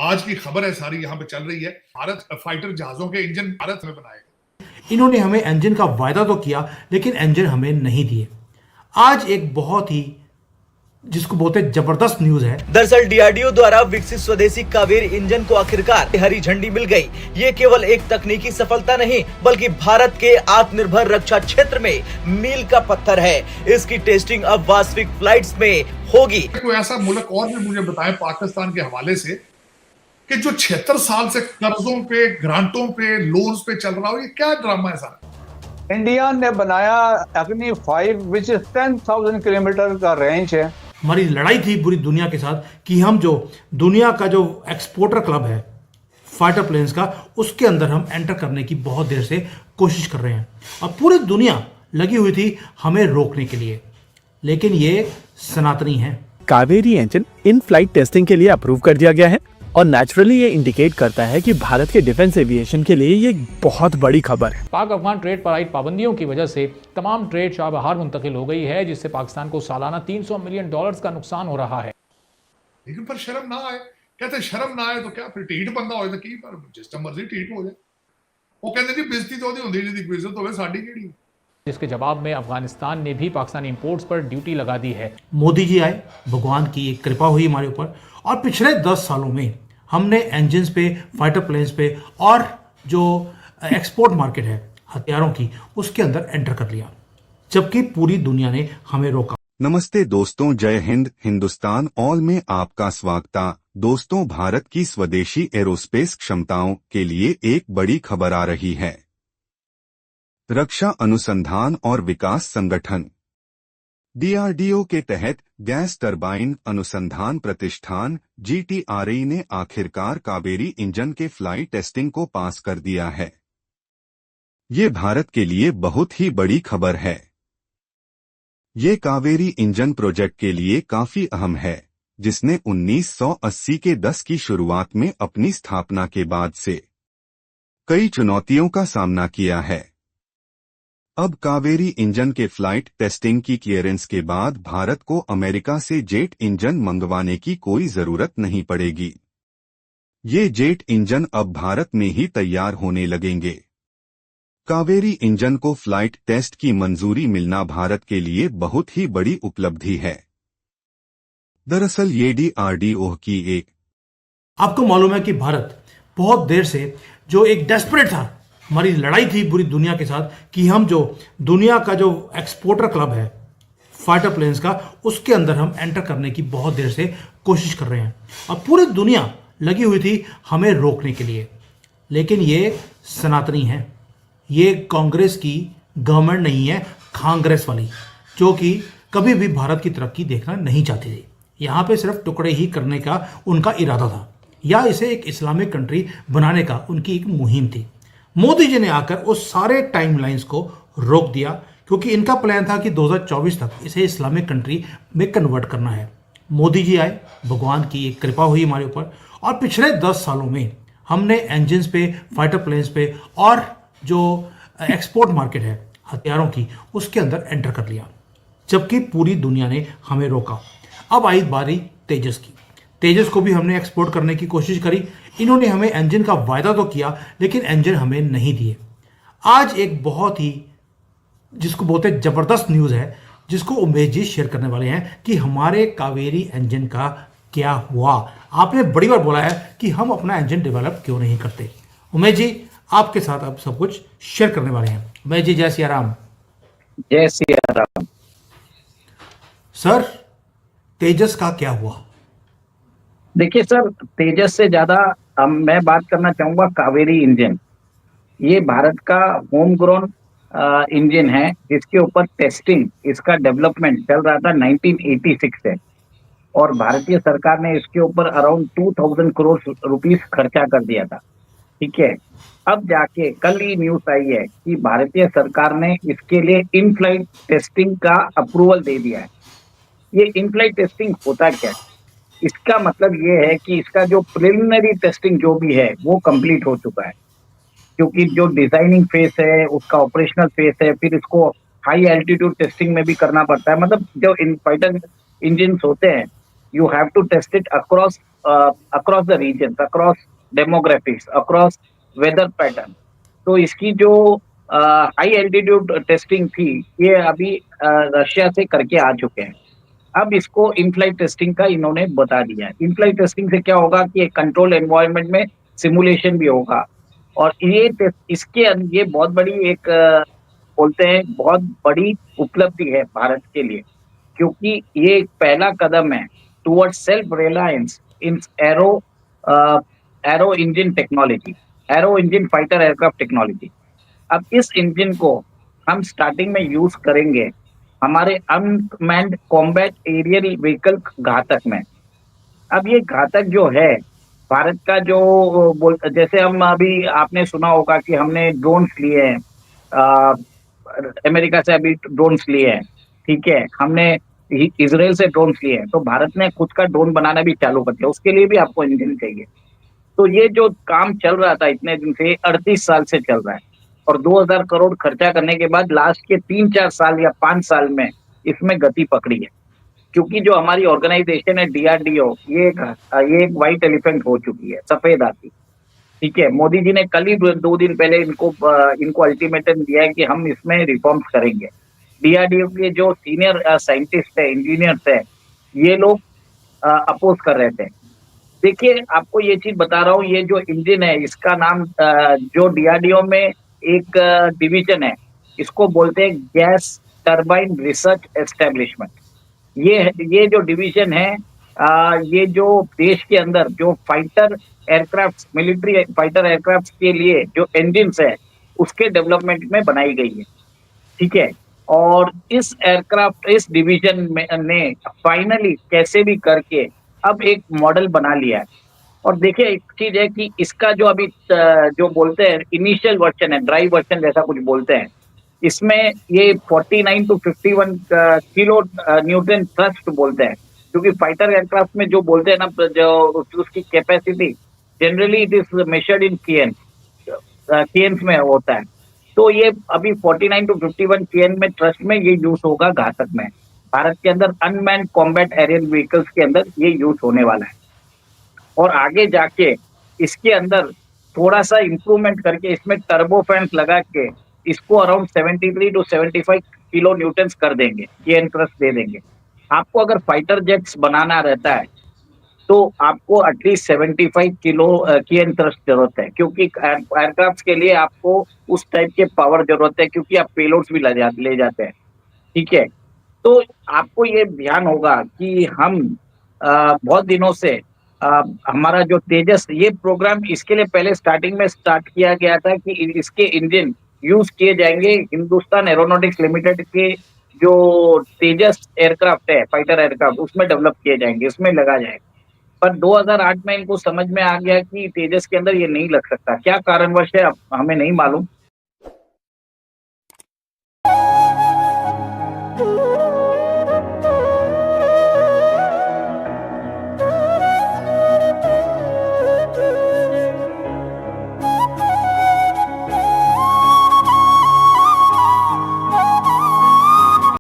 आज की खबर है सारी यहाँ पे चल रही है। भारत फाइटर जहाजों के इंजन भारत में बनाएगा। इन्होंने हमें इंजन का वायदा तो किया लेकिन इंजन हमें नहीं दिए। आज एक बहुत ही जिसको बोलते हैं जबरदस्त न्यूज है। दरअसल डीआरडीओ द्वारा विकसित स्वदेशी कावेरी इंजन को आखिरकार हरी झंडी मिल गई। ये केवल एक तकनीकी सफलता नहीं बल्कि भारत के आत्मनिर्भर रक्षा क्षेत्र में मील का पत्थर है। इसकी टेस्टिंग अब वास्तविक फ्लाइट्स में होगी। कोई ऐसा मुल्क और भी मुझे बताए पाकिस्तान के हवाले से कि जो 76 साल से कर्जों पे, ग्रांटों पे, लोन्स पे चल रहा हो, ये क्या ड्रामा है सारा। इंडिया ने बनाया अग्नि 5 विच इज 10,000 किलोमीटर का रेंज है। हमारी लड़ाई थी पूरी दुनिया के साथ कि हम जो दुनिया का जो एक्सपोर्टर क्लब है फाइटर प्लेन्स का, उसके अंदर हम एंटर करने की बहुत देर से कोशिश कर रहे हैं और पूरी दुनिया लगी हुई थी हमें रोकने के लिए, लेकिन ये सनातनी है। Kaveri engine in flight testing के लिए अप्रूव कर दिया गया है और नेचुरली ये इंडिकेट करता है कि भारत के डिफेंस एविएशन के लिए ये बहुत बड़ी खबर है। पाक अफगान ट्रेड पर आयद पाबंदियों की वजह से तमाम ट्रेड शाहबहार मुंतकिल हो गई है, जिससे पाकिस्तान को सालाना $300 मिलियन का नुकसान हो रहा है। लेकिन पर शर्म ना आए, कहते शर्म ना आए तो क्या फिर ढीठ बंदा हो जाए की पर जिस मर्जी ढीठ हो जाए। वो कहते जी बेइज्जती तो होती जिहदी कोई इज्जत होवे साडी केड़ी। जिसके जवाब में अफगानिस्तान ने भी पाकिस्तानी इंपोर्ट्स पर ड्यूटी लगा दी है। मोदी जी आए, भगवान की एक कृपा हुई हमारे ऊपर और पिछले 10 सालों में हमने इंजन्स पे, फाइटर प्लेन्स पे और जो एक्सपोर्ट मार्केट है हथियारों की, उसके अंदर एंटर कर लिया, जबकि पूरी दुनिया ने हमें रोका। नमस्ते दोस्तों, जय हिंद। हिंदुस्तान ऑल में आपका स्वागत। दोस्तों, भारत की स्वदेशी एरोस्पेस क्षमताओं के लिए एक बड़ी खबर आ रही है। रक्षा अनुसंधान और विकास संगठन डीआरडीओ के तहत गैस टरबाइन अनुसंधान प्रतिष्ठान GTRE ने आखिरकार कावेरी इंजन के फ्लाई टेस्टिंग को पास कर दिया है। ये भारत के लिए बहुत ही बड़ी खबर है। ये कावेरी इंजन प्रोजेक्ट के लिए काफी अहम है, जिसने 1980 के 10 की शुरुआत में अपनी स्थापना के बाद से कई चुनौतियों का सामना किया है। अब कावेरी इंजन के फ्लाइट टेस्टिंग की क्लियरेंस के बाद भारत को अमेरिका से जेट इंजन मंगवाने की कोई जरूरत नहीं पड़ेगी। ये जेट इंजन अब भारत में ही तैयार होने लगेंगे। कावेरी इंजन को फ्लाइट टेस्ट की मंजूरी मिलना भारत के लिए बहुत ही बड़ी उपलब्धि है। दरअसल ये डीआरडीओ की एक आपको मालूम है कि भारत बहुत देर से जो एक डेस्परेट था, हमारी लड़ाई थी पूरी दुनिया के साथ कि हम जो दुनिया का जो एक्सपोर्टर क्लब है फाइटर प्लेन्स का, उसके अंदर हम एंटर करने की बहुत देर से कोशिश कर रहे हैं और पूरी दुनिया लगी हुई थी हमें रोकने के लिए, लेकिन ये सनातनी है। ये कांग्रेस की गवर्नमेंट नहीं है, कांग्रेस वाली, जो कि कभी भी भारत की तरक्की देखना नहीं चाहती थी। यहाँ पे सिर्फ टुकड़े ही करने का उनका इरादा था या इसे एक इस्लामिक कंट्री बनाने का उनकी एक मुहिम थी। मोदी जी ने आकर उस सारे टाइमलाइंस को रोक दिया क्योंकि इनका प्लान था कि 2024 तक इसे इस्लामिक कंट्री में कन्वर्ट करना है। मोदी जी आए, भगवान की एक कृपा हुई हमारे ऊपर और पिछले 10 सालों में हमने इंजन्स पे, फाइटर प्लेन्स पे और जो एक्सपोर्ट मार्केट है हथियारों की, उसके अंदर एंटर कर लिया, जबकि पूरी दुनिया ने हमें रोका। अब आई बारी तेजस की। तेजस को भी हमने एक्सपोर्ट करने की कोशिश करी। इन्होंने हमें इंजन का वायदा तो किया लेकिन इंजन हमें नहीं दिए। आज एक बहुत ही जिसको बोलते हैं जबरदस्त न्यूज़ है, जिसको उमेश जी शेयर करने वाले हैं कि हमारे कावेरी इंजन का क्या हुआ। आपने बड़ी बार बोला है कि हम अपना इंजन डेवलप क्यों नहीं करते। उमेश जी आपके साथ अब सब कुछ शेयर करने वाले हैं। उमेश जी, जय सिया राम। जय सिया राम। सर, तेजस का क्या हुआ? देखिए सर, तेजस से ज्यादा मैं बात करना चाहूंगा कावेरी इंजन। ये भारत का होम ग्रोन इंजन है, जिसके ऊपर टेस्टिंग, इसका डेवलपमेंट चल रहा था 1986 से और भारतीय सरकार ने इसके ऊपर अराउंड 2000 करोड़ रुपीस खर्चा कर दिया था। ठीक है, अब जाके कल ही न्यूज आई है कि भारतीय सरकार ने इसके लिए इन फ्लाइट टेस्टिंग का अप्रूवल दे दिया है। ये इन फ्लाइट टेस्टिंग होता क्या है? इसका मतलब ये है कि इसका जो प्रिलिमिनरी टेस्टिंग जो भी है वो कंप्लीट हो चुका है, क्योंकि जो डिजाइनिंग फेस है उसका ऑपरेशनल फेस है, फिर इसको हाई एल्टीट्यूड टेस्टिंग में भी करना पड़ता है। मतलब जो इन फाइटर इंजन होते हैं You have to test it across the regions, across demographics, across weather pattern. तो इसकी जो हाई एल्टीट्यूड टेस्टिंग थी, ये अभी रशिया से करके आ चुके हैं। अब इसको इन फ्लाइट टेस्टिंग का इन्होंने बता दिया है। इन फ्लाइट टेस्टिंग से क्या होगा कि एक कंट्रोल एनवायरनमेंट में सिमुलेशन भी होगा, और ये बहुत बड़ी एक बोलते हैं बहुत बड़ी उपलब्धि है भारत के लिए, क्योंकि ये एक पहला कदम है towards self reliance in aero engine technology, aero engine fighter aircraft technology. अब इस इंजन को हम स्टार्टिंग में यूज करेंगे हमारे अनमैन्ड कॉम्बैट एरियल व्हीकल घातक में। अब ये घातक जो है भारत का जो जैसे हम अभी आपने सुना होगा कि हमने ड्रोन्स लिए हैं, अमेरिका से अभी ड्रोन्स लिए हैं, ठीक है, हमने इजराइल से ड्रोन्स लिए हैं, तो भारत ने खुद का ड्रोन बनाना भी चालू कर दिया, उसके लिए भी आपको इंजन चाहिए। तो ये जो काम चल रहा था इतने दिन से, 38 साल से चल रहा है, और 2000 करोड़ खर्चा करने के बाद लास्ट के 3-4 साल या 5 साल में इसमें गति पकड़ी है। क्योंकि जो हमारी ऑर्गेनाइजेशन है DRDO, ये एक व्हाइट एलिफेंट हो चुकी है, सफेद हाथी, ठीक है। मोदी जी ने कल ही 2 दिन पहले इनको अल्टीमेटम दिया है कि हम इसमें रिफॉर्म्स करेंगे। DRDO के जो सीनियर साइंटिस्ट है, इंजीनियर्स है, ये लोग अपोज कर रहे थे। देखिए, आपको ये चीज बता रहा हूँ, ये जो इंजन है इसका नाम जो DRDO में एक डिवीजन है, इसको बोलते हैं गैस टरबाइन रिसर्च एस्टेब्लिशमेंट। ये जो डिवीजन है, ये जो देश के अंदर जो fighter aircraft, military fighter aircraft के लिए जो इंजन्स है उसके डेवलपमेंट में बनाई गई है, ठीक है। और इस डिवीजन में ने फाइनली कैसे भी करके अब एक मॉडल बना लिया है। और देखिए, एक चीज है कि इसका जो अभी जो बोलते हैं इनिशियल वर्जन है, ड्राई वर्जन जैसा कुछ बोलते हैं, इसमें ये 49 to 51 किलो न्यूटन थ्रस्ट बोलते हैं, क्योंकि फाइटर एयरक्राफ्ट में जो बोलते हैं ना, जो उसकी capacity generally it is measured in KNs में होता है। तो ये अभी 49 to 51 केएन में थ्रस्ट में ये यूज होगा घातक में। भारत के अंदर अनमैन्ड कॉम्बैट एरियल व्हीकल्स के अंदर ये यूज होने वाला है, और आगे जाके इसके अंदर थोड़ा सा इंप्रूवमेंट करके इसमें टर्बोफैन लगा के इसको अराउंड 73 to 75 किलो न्यूटन्स कर देंगे, केएन थ्रस्ट दे देंगे। आपको अगर फाइटर जेट्स बनाना रहता है तो आपको एटलीस्ट 75 किलो केएन थ्रस्ट जरूरत है, क्योंकि एयरक्राफ्ट के लिए आपको उस टाइप के पावर जरूरत है, क्योंकि आप पेलोड्स भी ले जाते हैं, ठीक है। तो आपको ये ध्यान होगा कि हम बहुत दिनों से हमारा जो तेजस ये प्रोग्राम, इसके लिए पहले स्टार्टिंग में स्टार्ट किया गया था कि इसके इंजन यूज किए जाएंगे हिंदुस्तान एरोनॉटिक्स लिमिटेड के जो तेजस एयरक्राफ्ट है, फाइटर एयरक्राफ्ट, उसमें डेवलप किए जाएंगे, उसमें लगा जाएगा। पर 2008 में इनको समझ में आ गया कि तेजस के अंदर ये नहीं लग सकता। क्या कारणवश है हमें नहीं मालूम,